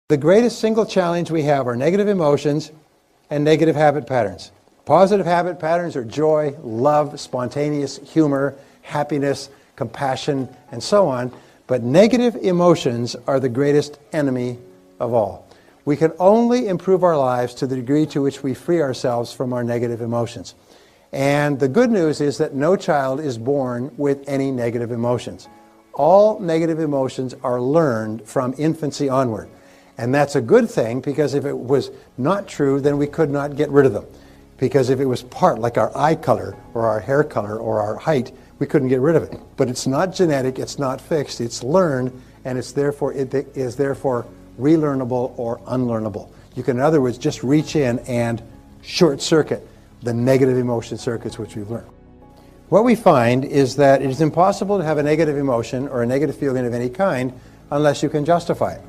The greatest single challenge we have are negative emotions and negative habit patterns. Positive habit patterns are joy, love, spontaneous humor, happiness, compassion, and so on. But negative emotions are the greatest enemy of all. We can only improve our lives to the degree to which we free ourselves from our negative emotions. And the good news is that no child is born with any negative emotions. All negative emotions are learned from infancy onward. And that's a good thing, because if it was not true, then we could not get rid of them. Because if it was part, like our eye color or our hair color or our height, we couldn't get rid of it. But it's not genetic, it's not fixed, it's learned, and it is therefore relearnable or unlearnable. You can, in other words, just reach in and short circuit the negative emotion circuits which we've learned. What we find is that it is impossible to have a negative emotion or a negative feeling of any kind unless you can justify it,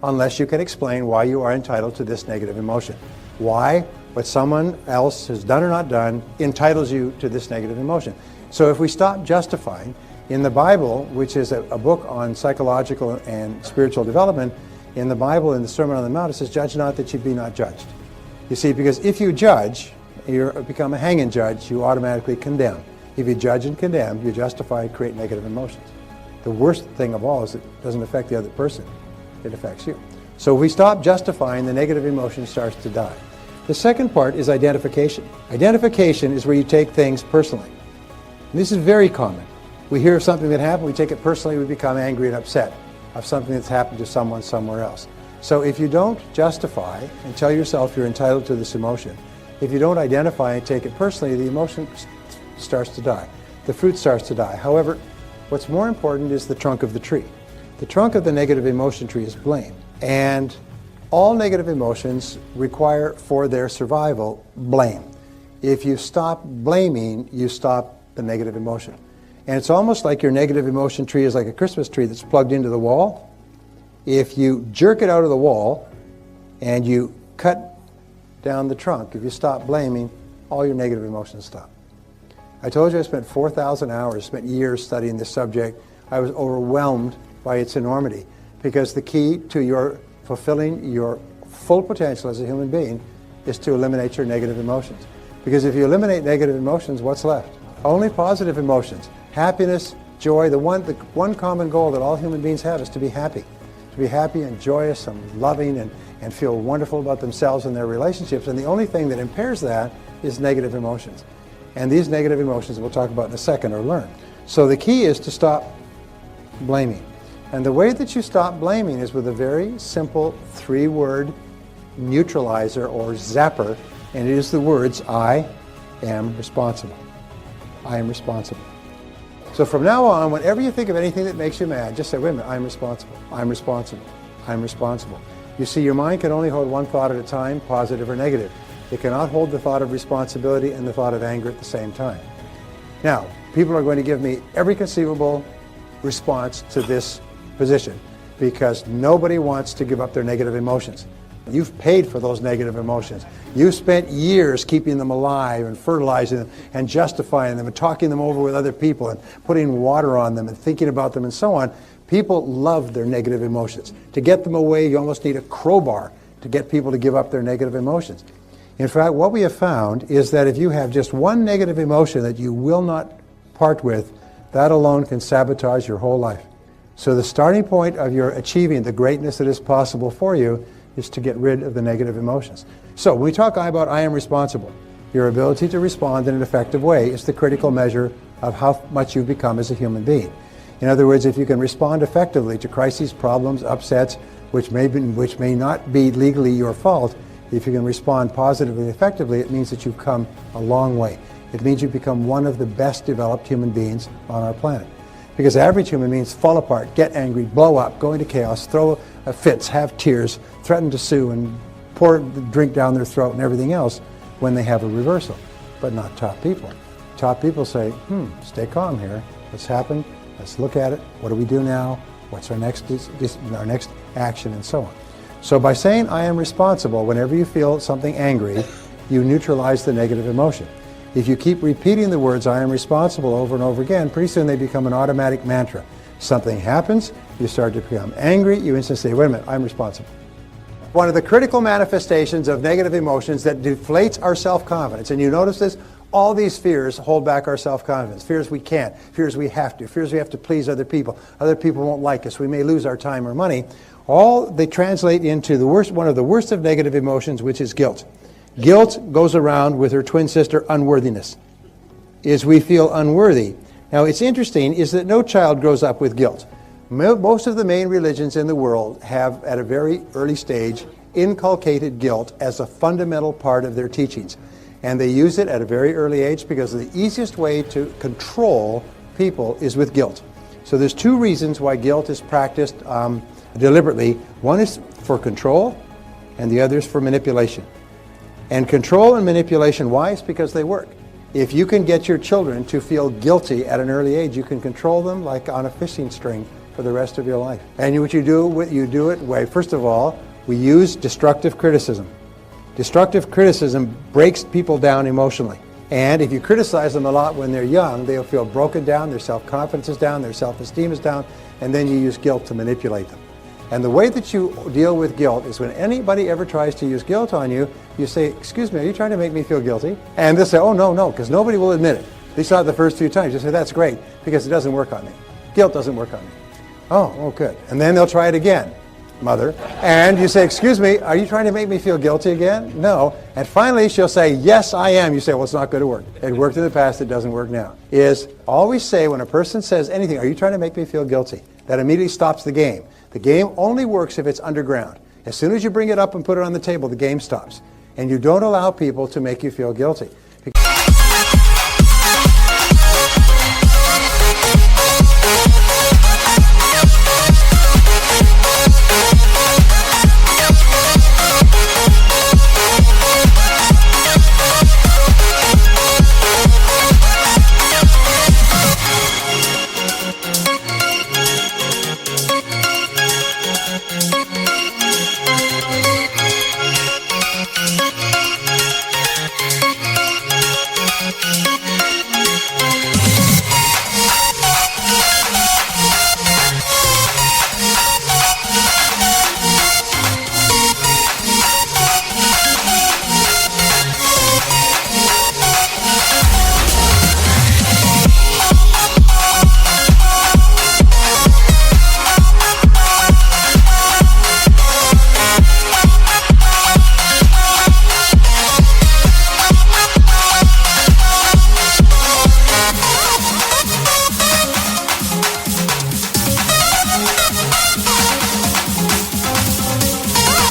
unless you can explain why you are entitled to this negative emotion. Why what someone else has done or not done entitles you to this negative emotion. So if we stop justifying, in the Bible, which is a book on psychological and spiritual development, in the Bible, in the Sermon on the Mount, it says, "Judge not that you be not judged." You see, because if you judge, you become a hanging judge, you automatically condemn. If you judge and condemn, you justify and create negative emotions. The worst thing of all is it doesn't affect the other person. It affects you. So if we stop justifying, the negative emotion starts to die. The second part is identification. Identification is where you take things personally. And this is very common. We hear of something that happened, we take it personally, we become angry and upset of something that's happened to someone somewhere else. So if you don't justify and tell yourself you're entitled to this emotion, if you don't identify and take it personally, the emotion starts to die. The fruit starts to die. However, what's more important is the trunk of the tree. The trunk of the negative emotion tree is blame. And all negative emotions require, for their survival, blame. If you stop blaming, you stop the negative emotion. And it's almost like your negative emotion tree is like a Christmas tree that's plugged into the wall. If you jerk it out of the wall and you cut down the trunk, if you stop blaming, all your negative emotions stop. I told you I spent 4,000 hours, spent years studying this subject. I was overwhelmed by its enormity, because the key to your fulfilling your full potential as a human being is to eliminate your negative emotions. Because if you eliminate negative emotions, what's left? Only positive emotions. Happiness, joy. The one common goal that all human beings have is to be happy. To be happy and joyous and loving and feel wonderful about themselves and their relationships. And the only thing that impairs that is negative emotions. And these negative emotions, we'll talk about in a second, are learned. So the key is to stop blaming. And the way that you stop blaming is with a very simple 3-word neutralizer or zapper, and it is the words, I am responsible. I am responsible. So from now on, whenever you think of anything that makes you mad, just say, wait a minute, I'm responsible. I'm responsible. I'm responsible. You see, your mind can only hold one thought at a time, positive or negative. It cannot hold the thought of responsibility and the thought of anger at the same time. Now, people are going to give me every conceivable response to this position, because nobody wants to give up their negative emotions. You've paid for those negative emotions. You've spent years keeping them alive and fertilizing them and justifying them and talking them over with other people and putting water on them and thinking about them and so on. People love their negative emotions. To get them away, you almost need a crowbar to get people to give up their negative emotions. In fact, what we have found is that if you have just one negative emotion that you will not part with, that alone can sabotage your whole life. So the starting point of your achieving the greatness that is possible for you is to get rid of the negative emotions. So when we talk about I am responsible, your ability to respond in an effective way is the critical measure of how much you become as a human being. In other words, if you can respond effectively to crises, problems, upsets, which may not be legally your fault, if you can respond positively and effectively, it means that you've come a long way. It means you've become one of the best developed human beings on our planet. Because average human beings fall apart, get angry, blow up, go into chaos, throw fits, have tears, threaten to sue, and pour the drink down their throat and everything else when they have a reversal. But not top people. Top people say, stay calm here. What's happened? Let's look at it. What do we do now? What's our next action, and so on. So by saying I am responsible, whenever you feel something angry, you neutralize the negative emotion. If you keep repeating the words, I am responsible, over and over again, pretty soon they become an automatic mantra. Something happens, you start to become angry, you instantly say, wait a minute, I'm responsible. one of the critical manifestations of negative emotions that deflates our self-confidence. And you notice this? All these fears hold back our self-confidence. Fears we can't, fears we have to, fears we have to please other people won't like us, we may lose our time or money. All they translate into the worst, one of the worst of negative emotions, which is guilt. Guilt goes around with her twin sister, unworthiness, is we feel unworthy. Now, it's interesting is that no child grows up with guilt. Most of the main religions in the world have, at a very early stage, inculcated guilt as a fundamental part of their teachings. And they use it at a very early age because the easiest way to control people is with guilt. So there's two reasons why guilt is practiced deliberately. One is for control, and the other is for manipulation. And control and manipulation, why? It's because they work. If you can get your children to feel guilty at an early age, you can control them like on a fishing string for the rest of your life. And what you do it way, first of all, we use destructive criticism. Destructive criticism breaks people down emotionally. And if you criticize them a lot when they're young, they'll feel broken down, their self-confidence is down, their self-esteem is down, and then you use guilt to manipulate them. And the way that you deal with guilt is when anybody ever tries to use guilt on you, you say, excuse me, are you trying to make me feel guilty? And they'll say, oh, no, because nobody will admit it. At least not the first few times. You say, that's great, because it doesn't work on me. Guilt doesn't work on me. Oh, good. And then they'll try it again, mother. And you say, excuse me, are you trying to make me feel guilty again? No. And finally, she'll say, yes, I am. You say, well, it's not going to work. It worked in the past, it doesn't work now. Is always say when a person says anything, are you trying to make me feel guilty? That immediately stops the game. The game only works if it's underground. As soon as you bring it up and put it on the table, the game stops. And you don't allow people to make you feel guilty.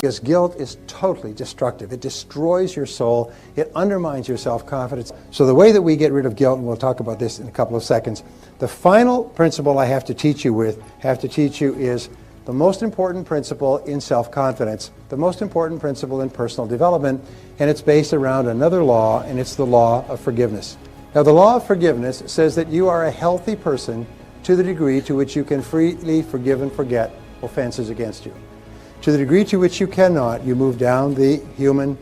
Because guilt is totally destructive. It destroys your soul. It undermines your self-confidence. So the way that we get rid of guilt, and we'll talk about this in a couple of seconds, the final principle I have to teach you is the most important principle in self-confidence, the most important principle in personal development, and it's based around another law, and it's the law of forgiveness. Now, the law of forgiveness says that you are a healthy person to the degree to which you can freely forgive and forget offenses against you. To the degree to which you cannot, you move down the human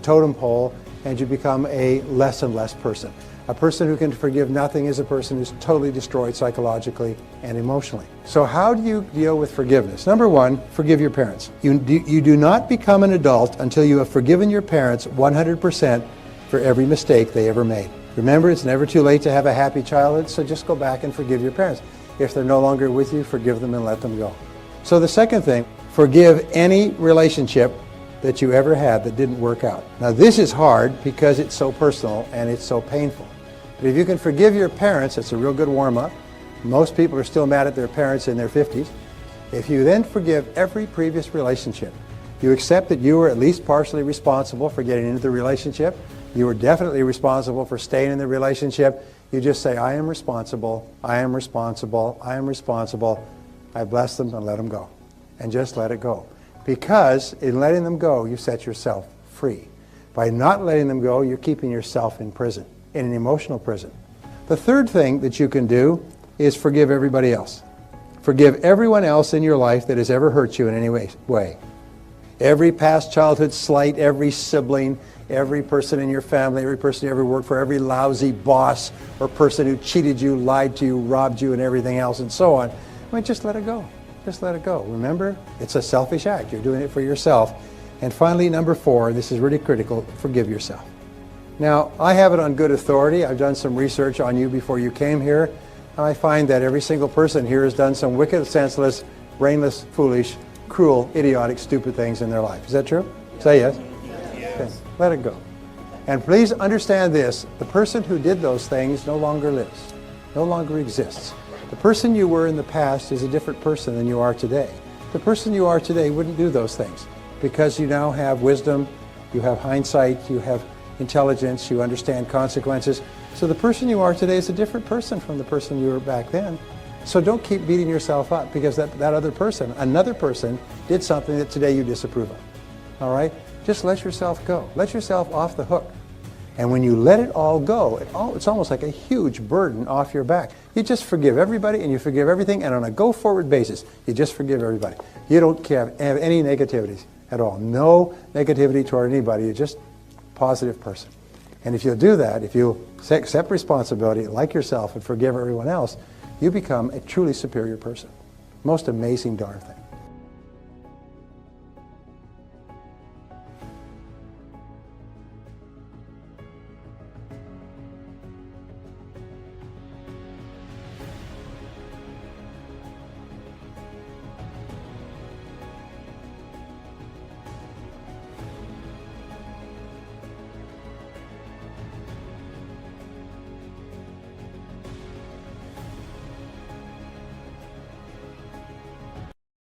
totem pole, and you become a less and less person. A person who can forgive nothing is a person who's totally destroyed psychologically and emotionally. So how do you deal with forgiveness? Number one, forgive your parents. You do not become an adult until you have forgiven your parents 100% for every mistake they ever made. Remember, it's never too late to have a happy childhood, so just go back and forgive your parents. If they're no longer with you, forgive them and let them go. So the second thing, forgive any relationship that you ever had that didn't work out. Now this is hard because it's so personal and it's so painful. But if you can forgive your parents, it's a real good warm-up. Most people are still mad at their parents in their 50s. If you then forgive every previous relationship, you accept that you were at least partially responsible for getting into the relationship. You were definitely responsible for staying in the relationship. You just say, I am responsible, I am responsible, I am responsible. I bless them and let them go. And just let it go. Because in letting them go, you set yourself free. By not letting them go, you're keeping yourself in prison, in an emotional prison. The third thing that you can do is forgive everybody else. Forgive everyone else in your life that has ever hurt you in any way. Every past childhood slight, every sibling, every person in your family, every person you ever worked for, every lousy boss or person who cheated you, lied to you, robbed you, and everything else, and so on. I mean, just let it go. Just let it go. Remember, it's a selfish act. You're doing it for yourself. And finally, number 4, this is really critical, forgive yourself. Now, I have it on good authority. I've done some research on you before you came here, and I find that every single person here has done some wicked, senseless, brainless, foolish, cruel, idiotic, stupid things in their life. Is that true? Say yes. Okay. Let it go. And please understand this, the person who did those things no longer lives, no longer exists. The person you were in the past is a different person than you are today. The person you are today wouldn't do those things because you now have wisdom, you have hindsight, you have intelligence, you understand consequences. So the person you are today is a different person from the person you were back then. So don't keep beating yourself up because that other person, another person, did something that today you disapprove of. All right? Just let yourself go. Let yourself off the hook. And when you let it all go, it's almost like a huge burden off your back. You just forgive everybody and you forgive everything, and on a go-forward basis, you just forgive everybody. You don't have any negativities at all. No negativity toward anybody. You're just a positive person. And if you'll do that, if you accept responsibility, like yourself, and forgive everyone else, you become a truly superior person. Most amazing darn thing.